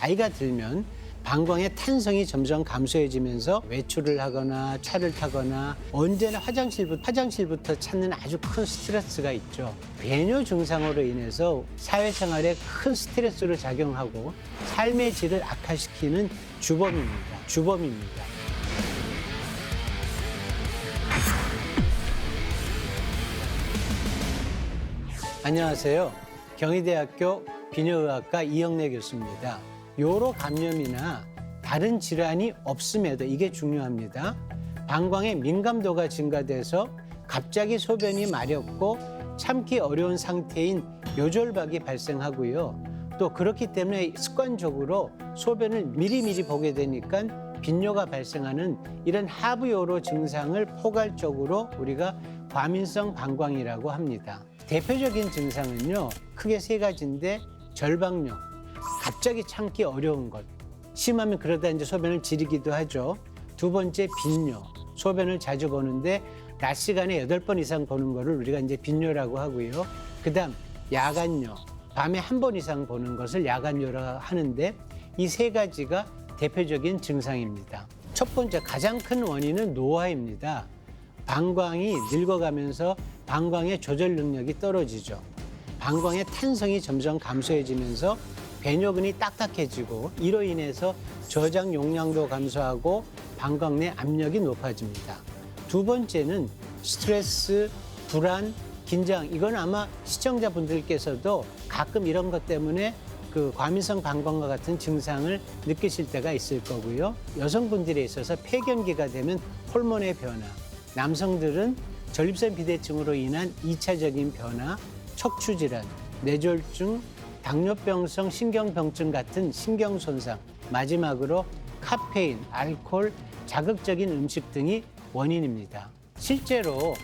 나이가 들면 방광의 탄성이 점점 감소해지면서 외출을 하거나 차를 타거나 언제나 화장실부터 찾는 아주 큰 스트레스가 있죠. 배뇨 증상으로 인해서 사회생활에 큰 스트레스로 작용하고 삶의 질을 악화시키는 주범입니다. 안녕하세요. 경희대학교 비뇨의학과 이영래 교수입니다. 요로 감염이나 다른 질환이 없음에도 이게 중요합니다. 방광의 민감도가 증가돼서 갑자기 소변이 마렵고 참기 어려운 상태인 요졸박이 발생하고요. 또 그렇기 때문에 습관적으로 소변을 미리미리 보게 되니까 빈뇨가 발생하는 이런 하부요로 증상을 포괄적으로 우리가 과민성 방광이라고 합니다. 대표적인 증상은요, 크게 세 가지인데 절박뇨, 갑자기 참기 어려운 것, 심하면 그러다 이제 소변을 지르기도 하죠. 두 번째 빈뇨, 소변을 자주 보는데 낮 시간에 8번 이상 보는 거를 우리가 이제 빈뇨라고 하고요. 그다음 야간뇨, 밤에 1번 이상 보는 것을 야간뇨라고 하는데 이 세 가지가 대표적인 증상입니다. 첫 번째 가장 큰 원인은 노화입니다. 방광이 늙어가면서 방광의 조절 능력이 떨어지죠. 방광의 탄성이 점점 감소해지면서 배뇨근이 딱딱해지고 이로 인해서 저장 용량도 감소하고 방광 내 압력이 높아집니다. 두 번째는 스트레스, 불안, 긴장. 이건 아마 시청자분들께서도 가끔 이런 것 때문에 그 과민성 방광과 같은 증상을 느끼실 때가 있을 거고요. 여성분들에 있어서 폐경기가 되면 호르몬의 변화, 남성들은 전립선 비대증으로 인한 2차적인 변화, 척추질환, 뇌졸중, 당뇨병성 신경병증 같은 신경손상, 마지막으로 카페인, 알코올, 자극적인 음식 등이 원인입니다. 실제로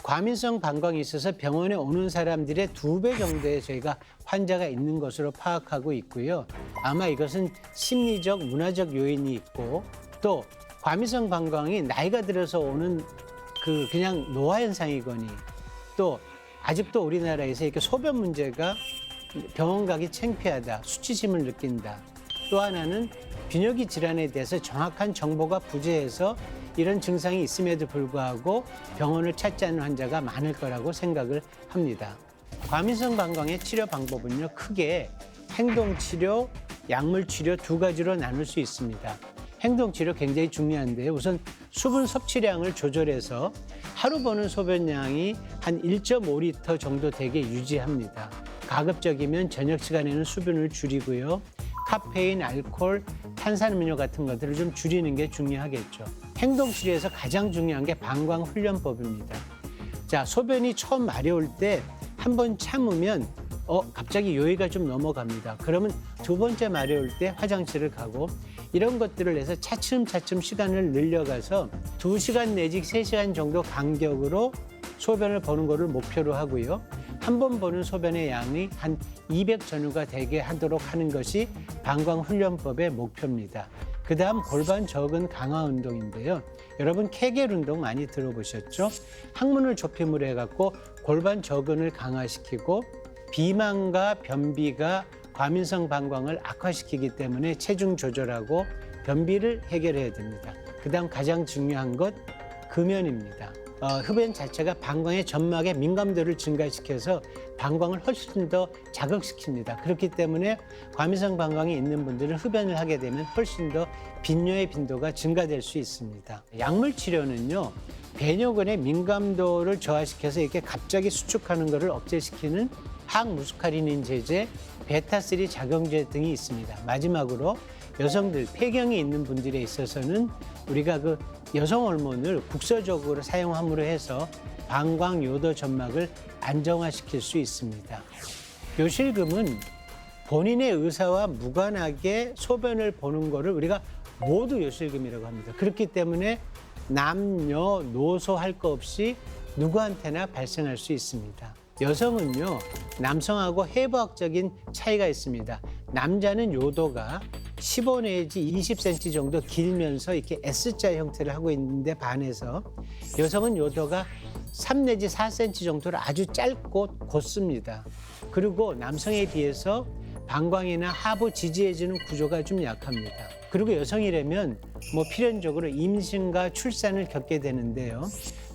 과민성 방광이 있어서 병원에 오는 사람들의 2배 정도의 저희가 환자가 있는 것으로 파악하고 있고요. 아마 이것은 심리적, 문화적 요인이 있고 또 과민성 방광이 나이가 들어서 오는 그냥 노화 현상이거니 또 아직도 우리나라에서 이렇게 소변 문제가 병원 가기 창피하다, 수치심을 느낀다. 또 하나는 비뇨기 질환에 대해서 정확한 정보가 부재해서 이런 증상이 있음에도 불구하고 병원을 찾지 않는 환자가 많을 거라고 생각을 합니다. 과민성 방광의 치료 방법은요, 크게 행동치료, 약물치료 2가지로 나눌 수 있습니다. 행동치료 굉장히 중요한데요. 우선 수분 섭취량을 조절해서 하루 보는 소변량이 한 1.5리터 정도 되게 유지합니다. 가급적이면 저녁 시간에는 수분을 줄이고요. 카페인, 알코올, 탄산음료 같은 것들을 좀 줄이는 게 중요하겠죠. 행동치료에서 가장 중요한 게 방광훈련법입니다. 자, 소변이 처음 마려울 때 한번 참으면 갑자기 요의가 좀 넘어갑니다. 그러면 두 번째 마려울 때 화장실을 가고 이런 것들을 해서 차츰차츰 시간을 늘려가서 2시간 내지 3시간 정도 간격으로 소변을 보는 것을 목표로 하고요. 한 번 보는 소변의 양이 한 200 전후가 되게 하도록 하는 것이 방광훈련법의 목표입니다. 그 다음 골반 저근 강화 운동인데요. 여러분 케겔 운동 많이 들어보셨죠? 항문을 좁힘으로 해갖고 골반 저근을 강화시키고 비만과 변비가 과민성 방광을 악화시키기 때문에 체중 조절하고 변비를 해결해야 됩니다. 그 다음 가장 중요한 것 금연입니다. 흡연 자체가 방광의 점막의 민감도를 증가시켜서 방광을 훨씬 더 자극시킵니다. 그렇기 때문에 과민성 방광이 있는 분들은 흡연을 하게 되면 훨씬 더 빈뇨의 빈도가 증가될 수 있습니다. 약물 치료는요, 배뇨근의 민감도를 저하시켜서 이렇게 갑자기 수축하는 것을 억제시키는 항무스카리닌 제제, 베타3 작용제 등이 있습니다. 마지막으로 여성들, 폐경이 있는 분들에 있어서는 우리가 여성 호르몬을 국소적으로 사용함으로 해서 방광 요도 점막을 안정화시킬 수 있습니다. 요실금은 본인의 의사와 무관하게 소변을 보는 것을 우리가 모두 요실금이라고 합니다. 그렇기 때문에 남녀노소 할 거 없이 누구한테나 발생할 수 있습니다. 여성은요, 남성하고 해부학적인 차이가 있습니다. 남자는 요도가 15 내지 20cm 정도 길면서 이렇게 S자 형태를 하고 있는데 반해서 여성은 요도가 3 내지 4cm 정도로 아주 짧고 곧습니다. 그리고 남성에 비해서 방광이나 하부 지지해주는 구조가 좀 약합니다. 그리고 여성이라면 필연적으로 임신과 출산을 겪게 되는데요.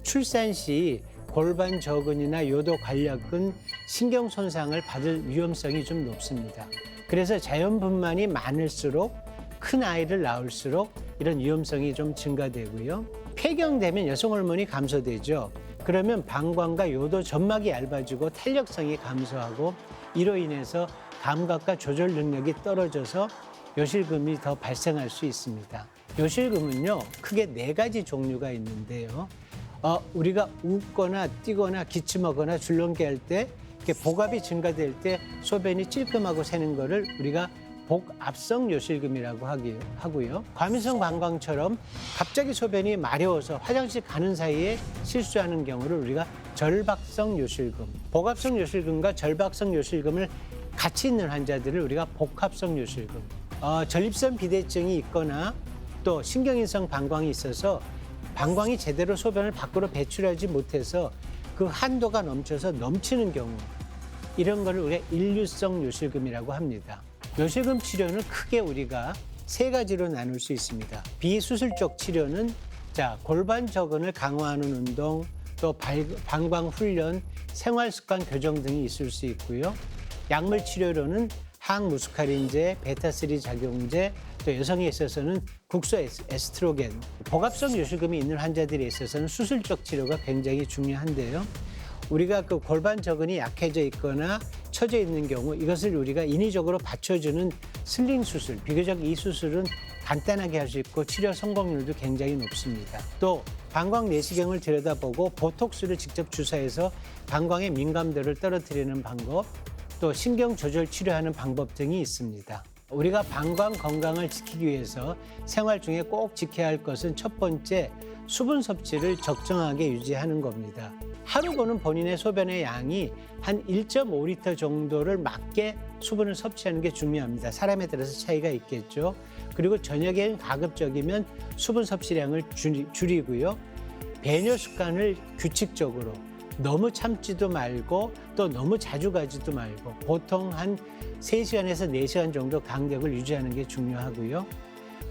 출산 시 골반 저근이나 요도 관략근 신경 손상을 받을 위험성이 좀 높습니다. 그래서 자연분만이 많을수록 큰 아이를 낳을수록 이런 위험성이 좀 증가되고요. 폐경되면 여성 호르몬이 감소되죠. 그러면 방광과 요도 점막이 얇아지고 탄력성이 감소하고 이로 인해서 감각과 조절 능력이 떨어져서 요실금이 더 발생할 수 있습니다. 요실금은요, 크게 4가지 종류가 있는데요. 우리가 웃거나 뛰거나 기침하거나 줄넘기 할 때 복압이 증가될 때 소변이 찔끔하고 새는 거를 우리가 복압성 요실금이라고 하고요. 과민성 방광처럼 갑자기 소변이 마려워서 화장실 가는 사이에 실수하는 경우를 우리가 절박성 요실금, 복압성 요실금과 절박성 요실금을 같이 있는 환자들을 우리가 복합성 요실금, 전립선 비대증이 있거나 또 신경인성 방광이 있어서 방광이 제대로 소변을 밖으로 배출하지 못해서 그 한도가 넘쳐서 넘치는 경우, 이런 거를 우리가 인류성 요실금이라고 합니다. 요실금 치료는 크게 우리가 3가지로 나눌 수 있습니다. 비수술적 치료는 골반 저근을 강화하는 운동, 또 방광 훈련, 생활 습관 교정 등이 있을 수 있고요. 약물 치료로는 항무스카린제, 베타3 작용제, 또 여성에 있어서는 국소 에스트로겐, 복압성 요실금이 있는 환자들에 있어서는 수술적 치료가 굉장히 중요한데요. 우리가 그 골반 저근이 약해져 있거나 처져 있는 경우 이것을 우리가 인위적으로 받쳐주는 슬링 수술, 비교적 이 수술은 간단하게 할 수 있고 치료 성공률도 굉장히 높습니다. 또 방광 내시경을 들여다보고 보톡스를 직접 주사해서 방광의 민감도를 떨어뜨리는 방법, 또 신경 조절 치료하는 방법 등이 있습니다. 우리가 방광 건강을 지키기 위해서 생활 중에 꼭 지켜야 할 것은 첫 번째, 수분 섭취를 적정하게 유지하는 겁니다. 하루 보는 본인의 소변의 양이 한 1.5리터 정도를 맞게 수분을 섭취하는 게 중요합니다. 사람에 따라서 차이가 있겠죠. 그리고 저녁엔 가급적이면 수분 섭취량을 줄이고요. 배뇨 습관을 규칙적으로 너무 참지도 말고 또 너무 자주 가지도 말고 보통 한 3시간에서 4시간 정도 간격을 유지하는 게 중요하고요.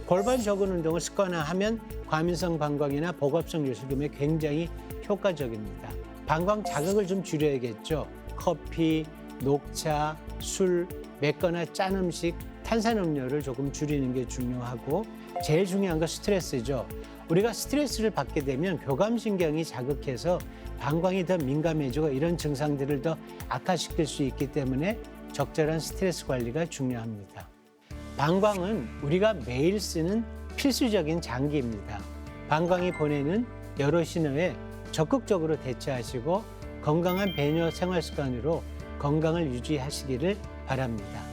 골반 저근 운동을 습관화하면 과민성 방광이나 복압성 요실금에 굉장히 효과적입니다. 방광 자극을 좀 줄여야겠죠. 커피, 녹차, 술, 맵거나 짠 음식, 탄산음료를 조금 줄이는 게 중요하고 제일 중요한 건 스트레스죠. 우리가 스트레스를 받게 되면 교감신경이 자극해서 방광이 더 민감해지고 이런 증상들을 더 악화시킬 수 있기 때문에 적절한 스트레스 관리가 중요합니다. 방광은 우리가 매일 쓰는 필수적인 장기입니다. 방광이 보내는 여러 신호에 적극적으로 대처하시고 건강한 배뇨 생활 습관으로 건강을 유지하시기를 바랍니다.